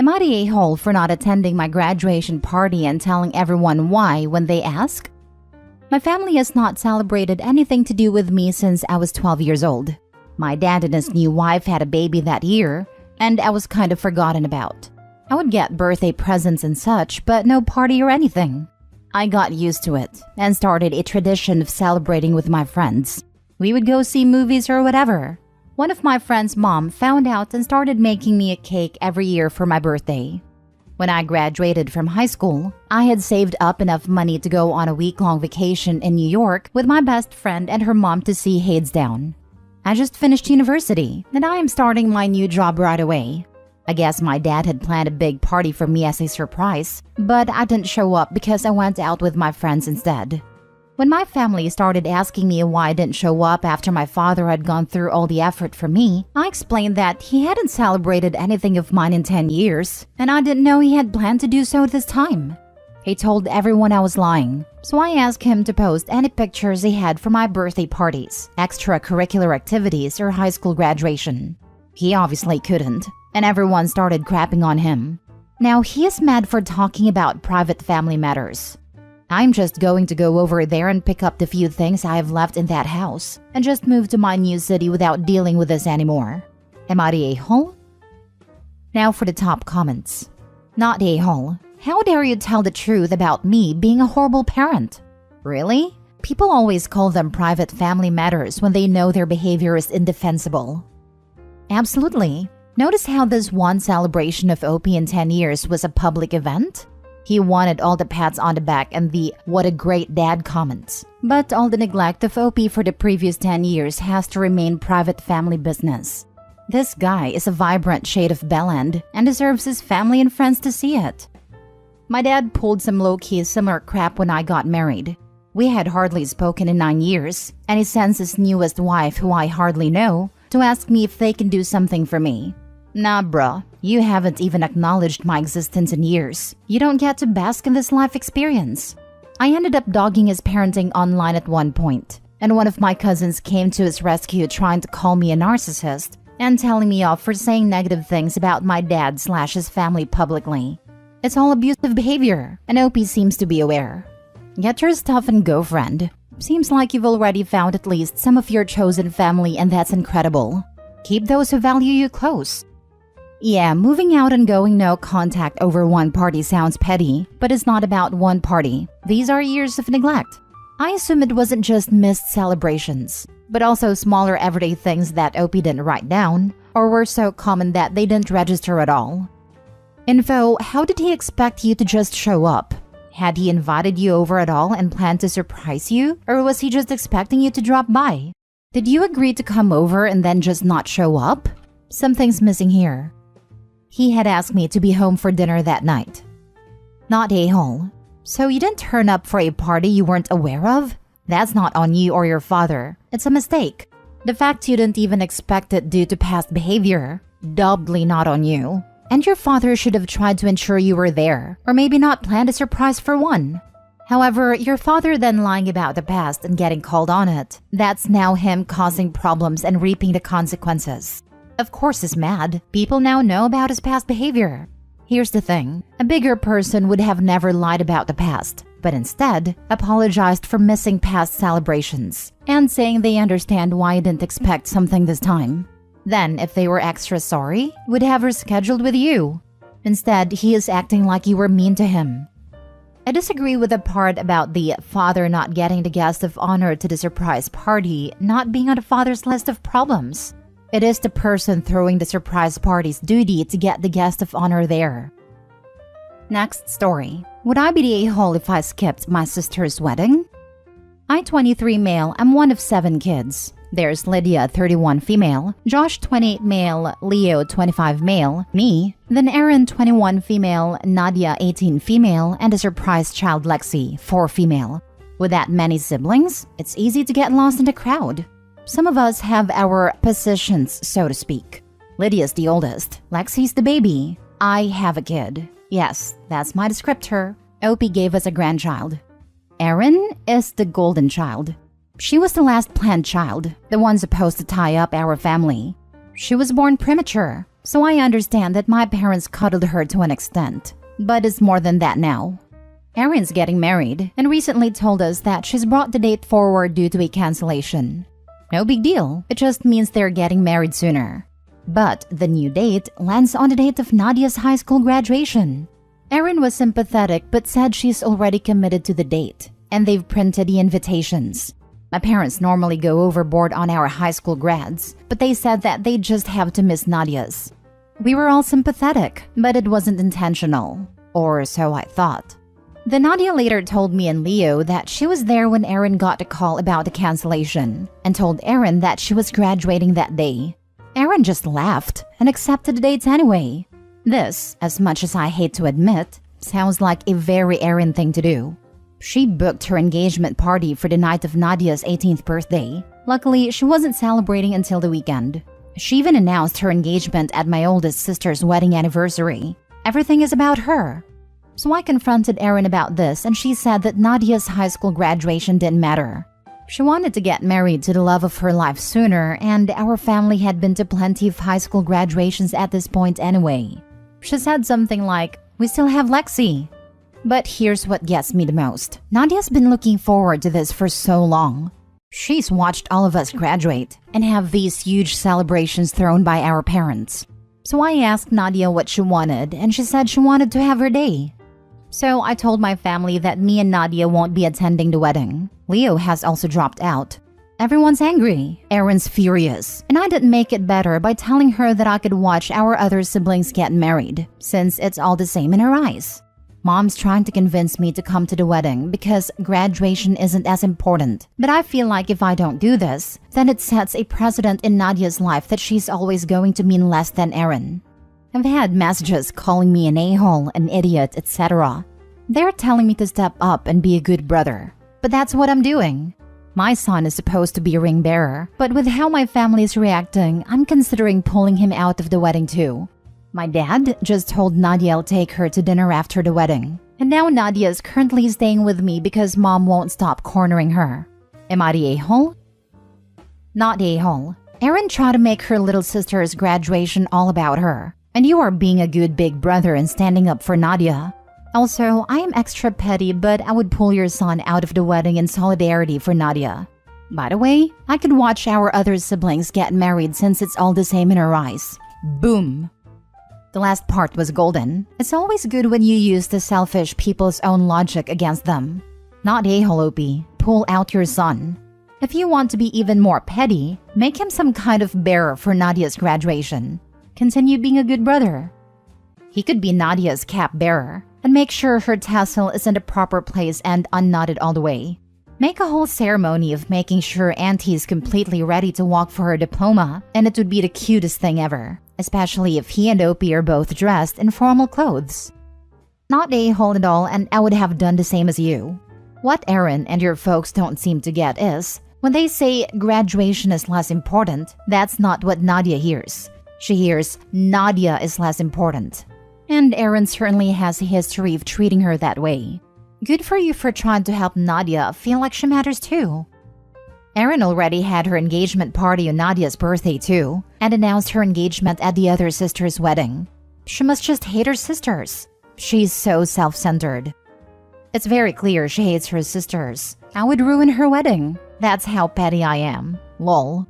Am I the a-hole for not attending my graduation party and telling everyone why when they ask? My family has not celebrated anything to do with me since I was 12 years old. My dad and his new wife had a baby that year, and I was kind of forgotten about. I would get birthday presents and such, but no party or anything. I got used to it and started a tradition of celebrating with my friends. We would go see movies or whatever. One of my friend's mom found out and started making me a cake every year for my birthday. When I graduated from high school, I had saved up enough money to go on a week-long vacation in New York with my best friend and her mom to see Hadestown. I just finished university, and I am starting my new job right away. I guess my dad had planned a big party for me as a surprise, but I didn't show up because I went out with my friends instead. When my family started asking me why I didn't show up after my father had gone through all the effort for me, I explained that he hadn't celebrated anything of mine in 10 years, and I didn't know he had planned to do so this time. He told everyone I was lying, so I asked him to post any pictures he had for my birthday parties, extracurricular activities, or high school graduation. He obviously couldn't, and everyone started crapping on him. Now he is mad for talking about private family matters. I'm just going to go over there and pick up the few things I have left in that house and just move to my new city without dealing with this anymore. Am I the a-hole? Now for the top comments. Not the a-hole. How dare you tell the truth about me being a horrible parent? Really? People always call them private family matters when they know their behavior is indefensible. Absolutely. Notice how this one celebration of Opie in 10 years was a public event? He wanted all the pats on the back and the "what a great dad" comments. But all the neglect of Opie for the previous 10 years has to remain private family business. This guy is a vibrant shade of bellend and deserves his family and friends to see it. My dad pulled some low-key similar crap when I got married. We had hardly spoken in 9 years, and he sends his newest wife, who I hardly know, to ask me if they can do something for me. Nah, bruh. You haven't even acknowledged my existence in years. You don't get to bask in this life experience. I ended up dogging his parenting online at one point, and one of my cousins came to his rescue trying to call me a narcissist and telling me off for saying negative things about my dad/his family publicly. It's all abusive behavior, and Opie seems to be aware. Get your stuff and go, friend. Seems like you've already found at least some of your chosen family, and that's incredible. Keep those who value you close. Yeah, moving out and going no contact over one party sounds petty, but it's not about one party. These are years of neglect. I assume it wasn't just missed celebrations, but also smaller everyday things that Opie didn't write down, or were so common that they didn't register at all. Info, how did he expect you to just show up? Had he invited you over at all and planned to surprise you, or was he just expecting you to drop by? Did you agree to come over and then just not show up? Something's missing here. He had asked me to be home for dinner that night. Not a-hole. So you didn't turn up for a party you weren't aware of? That's not on you or your father. It's a mistake. The fact you didn't even expect it due to past behavior, doubly not on you. And your father should have tried to ensure you were there, or maybe not planned a surprise for one. However, your father then lying about the past and getting called on it, that's now him causing problems and reaping the consequences. Of course he's mad. People now know about his past behavior. Here's the thing. A bigger person would have never lied about the past, but instead apologized for missing past celebrations and saying they understand why he didn't expect something this time. Then, if they were extra sorry, would have rescheduled with you. Instead, he is acting like you were mean to him. I disagree with the part about the father not getting the guest of honor to the surprise party not being on the father's list of problems. It is the person throwing the surprise party's duty to get the guest of honor there. Next story. Would I be the a-hole if I skipped my sister's wedding? I, 23 male, am one of 7 kids. There's Lydia, 31 female, Josh, 28 male, Leo, 25 male, me, then Aaron, 21 female, Nadia, 18 female, and a surprise child, Lexi, 4 female. With that many siblings, it's easy to get lost in the crowd. Some of us have our positions, so to speak. Lydia's the oldest, Lexi's the baby. I have a kid. Yes, that's my descriptor. Opie gave us a grandchild. Erin is the golden child. She was the last planned child, the one supposed to tie up our family. She was born premature, So I understand that my parents cuddled her to an extent, but it's more than that now. Erin's getting married and recently told us that she's brought the date forward due to a cancellation. No big deal, it just means they're getting married sooner. But the new date lands on the date of Nadia's high school graduation. Erin was sympathetic but said she's already committed to the date, and they've printed the invitations. My parents normally go overboard on our high school grads, but they said that they just have to miss Nadia's. We were all sympathetic, but it wasn't intentional. Or so I thought. Then Nadia later told me and Leo that she was there when Erin got a call about the cancellation and told Erin that she was graduating that day. Erin just laughed and accepted the dates anyway. This, as much as I hate to admit, sounds like a very Erin thing to do. She booked her engagement party for the night of Nadia's 18th birthday. Luckily, she wasn't celebrating until the weekend. She even announced her engagement at my oldest sister's wedding anniversary. Everything is about her. So I confronted Erin about this and she said that Nadia's high school graduation didn't matter. She wanted to get married to the love of her life sooner, and our family had been to plenty of high school graduations at this point anyway. She said something like, "We still have Lexi." But here's what gets me the most. Nadia's been looking forward to this for so long. She's watched all of us graduate and have these huge celebrations thrown by our parents. So I asked Nadia what she wanted, and she said she wanted to have her day. So I told my family that me and Nadia won't be attending the wedding. Leo has also dropped out. Everyone's angry. Erin's furious. And I didn't make it better by telling her that I could watch our other siblings get married, since it's all the same in her eyes. Mom's trying to convince me to come to the wedding because graduation isn't as important. But I feel like if I don't do this, then it sets a precedent in Nadia's life that she's always going to mean less than Erin. I've had messages calling me an a-hole, an idiot, etc. They're telling me to step up and be a good brother. But that's what I'm doing. My son is supposed to be a ring bearer, but with how my family is reacting, I'm considering pulling him out of the wedding too. My dad just told Nadia I'll take her to dinner after the wedding. And now Nadia is currently staying with me because mom won't stop cornering her. Am I the a-hole? Not the a-hole. Erin tried to make her little sister's graduation all about her. And you are being a good big brother and standing up for Nadia. Also, I am extra petty, but I would pull your son out of the wedding in solidarity for Nadia. By the way, I could watch our other siblings get married since it's all the same in her eyes. Boom! The last part was golden. It's always good when you use the selfish people's own logic against them. Not a-hole, Opie. Pull out your son. If you want to be even more petty, make him some kind of bearer for Nadia's graduation. Continue being a good brother. He could be Nadia's cap bearer and make sure her tassel is in the proper place and unknotted all the way. Make a whole ceremony of making sure Auntie is completely ready to walk for her diploma, and it would be the cutest thing ever, especially if he and Opie are both dressed in formal clothes. Not a-hole at all, and I would have done the same as you. What Erin and your folks don't seem to get is, when they say graduation is less important, that's not what Nadia hears. She hears Nadia is less important. And Erin certainly has a history of treating her that way. Good for you for trying to help Nadia feel like she matters too. Erin already had her engagement party on Nadia's birthday too, and announced her engagement at the other sister's wedding. She must just hate her sisters. She's so self-centered. It's very clear she hates her sisters. I would ruin her wedding. That's how petty I am. Lol.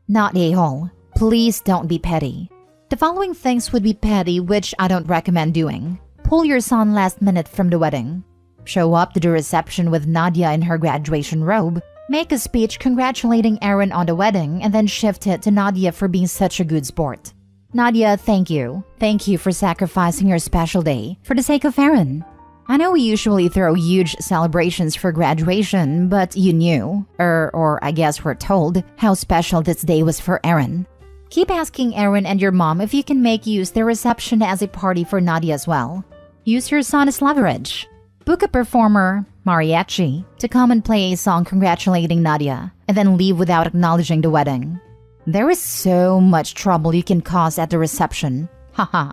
Not a-hole. Please don't be petty. The following things would be petty, which I don't recommend doing. Pull your son last minute from the wedding. Show up to the reception with Nadia in her graduation robe. Make a speech congratulating Erin on the wedding and then shift it to Nadia for being such a good sport. Nadia, thank you. Thank you for sacrificing your special day for the sake of Erin. I know we usually throw huge celebrations for graduation, but you knew, or I guess we're told, how special this day was for Erin. Keep asking Erin and your mom if you can make use their reception as a party for Nadia as well. Use your son as leverage. Book a performer, mariachi, to come and play a song congratulating Nadia, and then leave without acknowledging the wedding. There is so much trouble you can cause at the reception. Haha.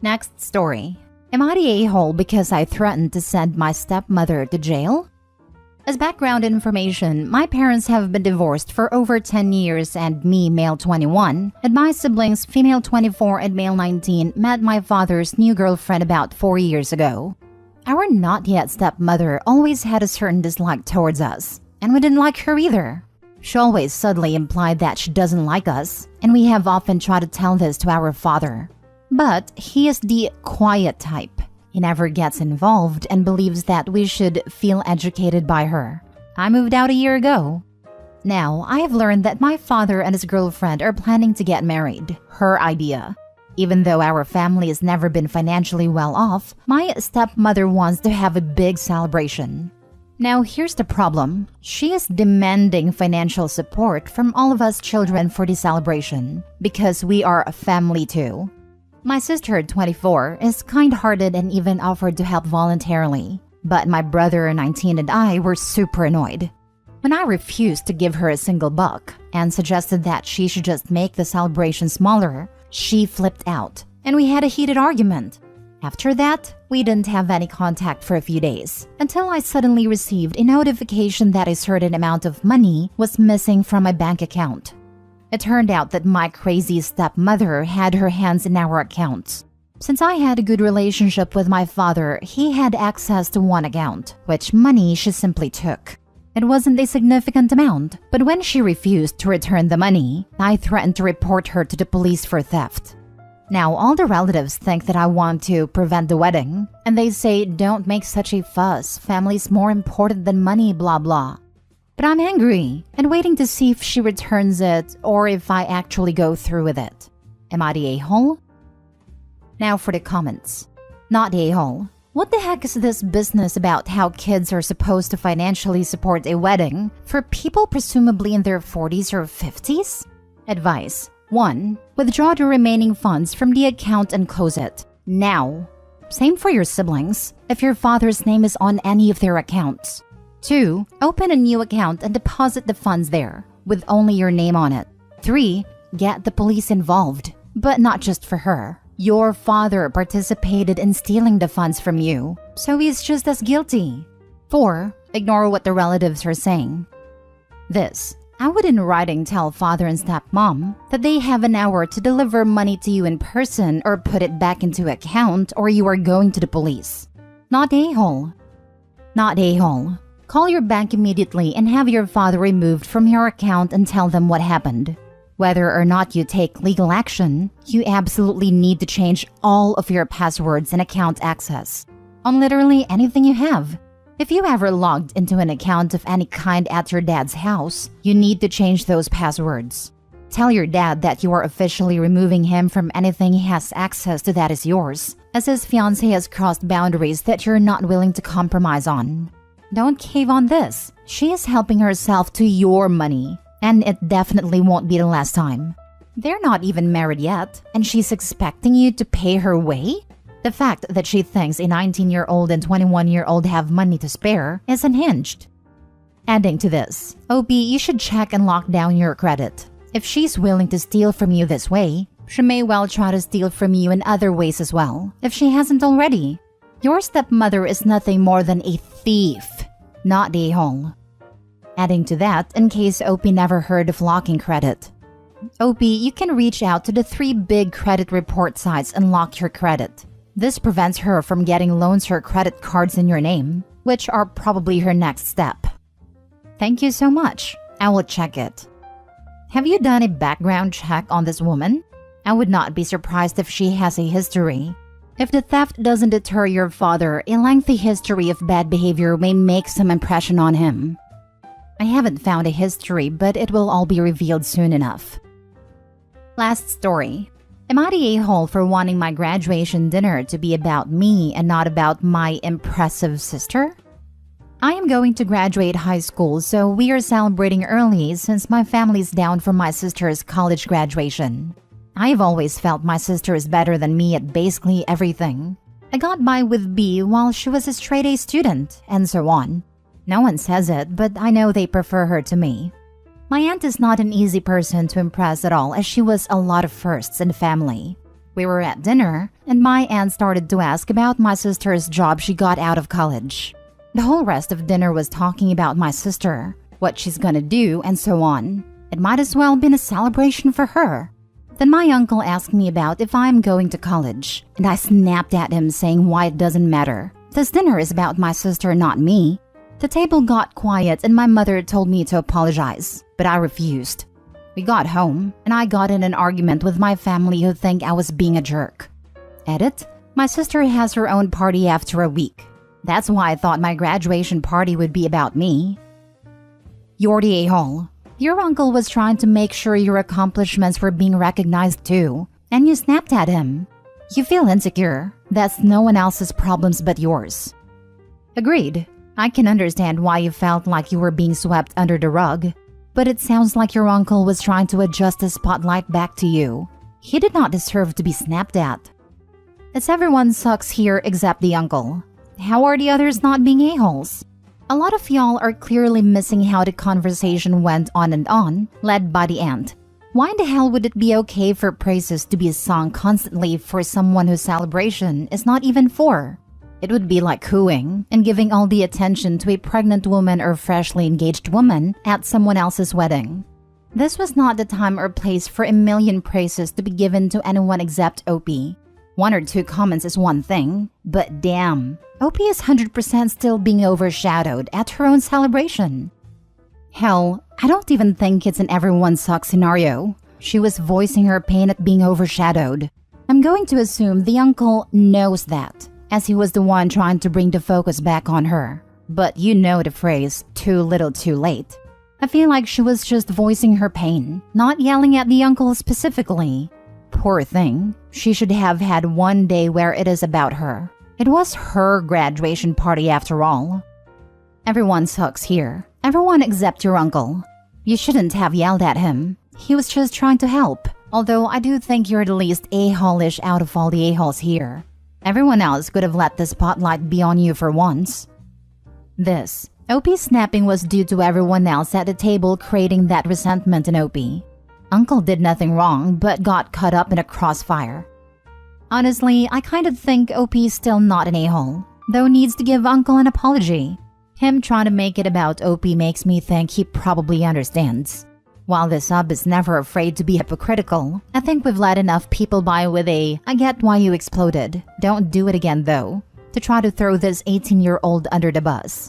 Next story. Am I the a-hole because I threatened to send my stepmother to jail? As background information, my parents have been divorced for over 10 years and me, male 21, and my siblings, female 24 and male 19, met my father's new girlfriend about 4 years ago. Our not yet stepmother always had a certain dislike towards us, and we didn't like her either. She always subtly implied that she doesn't like us, and we have often tried to tell this to our father. But he is the quiet type. He never gets involved and believes that we should feel educated by her. I moved out a year ago. Now, I have learned that my father and his girlfriend are planning to get married. Her idea. Even though our family has never been financially well off, my stepmother wants to have a big celebration. Now, here's the problem. She is demanding financial support from all of us children for the celebration, because we are a family too. My sister, 24, is kind-hearted and even offered to help voluntarily. But my brother, 19, and I were super annoyed. When I refused to give her a single buck and suggested that she should just make the celebration smaller, she flipped out, and we had a heated argument. After that, we didn't have any contact for a few days, until I suddenly received a notification that a certain amount of money was missing from my bank account. It turned out that my crazy stepmother had her hands in our accounts. Since I had a good relationship with my father, he had access to one account, which money she simply took. It wasn't a significant amount, but when she refused to return the money, I threatened to report her to the police for theft. Now, all the relatives think that I want to prevent the wedding, and they say, "Don't make such a fuss, family's more important than money, blah blah." But I'm angry and waiting to see if she returns it or if I actually go through with it. Am I the a-hole? Now for the comments. Not the a-hole. What the heck is this business about how kids are supposed to financially support a wedding for people presumably in their 40s or 50s? Advice. 1. Withdraw the remaining funds from the account and close it. Now. Same for your siblings, if your father's name is on any of their accounts. 2. Open a new account and deposit the funds there, with only your name on it. 3. Get the police involved, but not just for her. Your father participated in stealing the funds from you, so he's just as guilty. 4. Ignore what the relatives are saying. This. I would in writing tell father and stepmom that they have an hour to deliver money to you in person or put it back into account or you are going to the police. Not a-hole. Not a-hole. Call your bank immediately and have your father removed from your account and tell them what happened. Whether or not you take legal action, you absolutely need to change all of your passwords and account access on literally anything you have. If you ever logged into an account of any kind at your dad's house, you need to change those passwords. Tell your dad that you are officially removing him from anything he has access to that is yours, as his fiancé has crossed boundaries that you're not willing to compromise on. Don't cave on this. She is helping herself to your money, and it definitely won't be the last time. They're not even married yet, and she's expecting you to pay her way? The fact that she thinks a 19-year-old and 21-year-old have money to spare is unhinged. Adding to this, OP, you should check and lock down your credit. If she's willing to steal from you this way, she may well try to steal from you in other ways as well, if she hasn't already. Your stepmother is nothing more than a thief, not a hole. Adding to that, in case OP never heard of locking credit. OP, you can reach out to the 3 big credit report sites and lock your credit. This prevents her from getting loans or credit cards in your name, which are probably her next step. Thank you so much. I will check it. Have you done a background check on this woman? I would not be surprised if she has a history. If the theft doesn't deter your father, a lengthy history of bad behavior may make some impression on him. I haven't found a history, but it will all be revealed soon enough. Last story. Am I the a-hole for wanting my graduation dinner to be about me and not about my impressive sister? I am going to graduate high school, so we are celebrating early since my family's down for my sister's college graduation. I've always felt my sister is better than me at basically everything. I got by with B while she was a straight A student, and so on. No one says it, but I know they prefer her to me. My aunt is not an easy person to impress at all, as she was a lot of firsts in the family. We were at dinner, and my aunt started to ask about my sister's job she got out of college. The whole rest of dinner was talking about my sister, what she's gonna do, and so on. It might as well have been a celebration for her. Then my uncle asked me about if I'm going to college, and I snapped at him saying why it doesn't matter. This dinner is about my sister, not me. The table got quiet and my mother told me to apologize, but I refused. We got home, and I got in an argument with my family who think I was being a jerk. Edit: my sister has her own party after a week. That's why I thought my graduation party would be about me. You're the a-hole. Your uncle was trying to make sure your accomplishments were being recognized too, and you snapped at him. You feel insecure. That's no one else's problems but yours. Agreed. I can understand why you felt like you were being swept under the rug, but it sounds like your uncle was trying to adjust the spotlight back to you. He did not deserve to be snapped at. It's everyone sucks here except the uncle. How are the others not being a-holes? A lot of y'all are clearly missing how the conversation went on, led by the aunt. Why in the hell would it be okay for praises to be sung constantly for someone whose celebration is not even for? It would be like cooing and giving all the attention to a pregnant woman or freshly engaged woman at someone else's wedding. This was not the time or place for a million praises to be given to anyone except Opie. 1 or 2 comments is one thing, but damn, Opie is 100% still being overshadowed at her own celebration. Hell, I don't even think it's an everyone sucks scenario. She was voicing her pain at being overshadowed. I'm going to assume the uncle knows that, as he was the one trying to bring the focus back on her. But you know the phrase, too little too late. I feel like she was just voicing her pain, not yelling at the uncle specifically. Poor thing. She should have had one day where it is about her. It was her graduation party after all. Everyone sucks here. Everyone except your uncle. You shouldn't have yelled at him. He was just trying to help. Although I do think you're the least a-hole-ish out of all the a-holes here. Everyone else could have let the spotlight be on you for once. This. Opie's snapping was due to everyone else at the table creating that resentment in Opie. Uncle did nothing wrong, but got caught up in a crossfire. Honestly, I kind of think Opie's still not an a-hole, though needs to give Uncle an apology. Him trying to make it about Opie makes me think he probably understands. While this sub is never afraid to be hypocritical, I think we've let enough people by with a "I get why you exploded, don't do it again though," to try to throw this 18-year-old under the bus.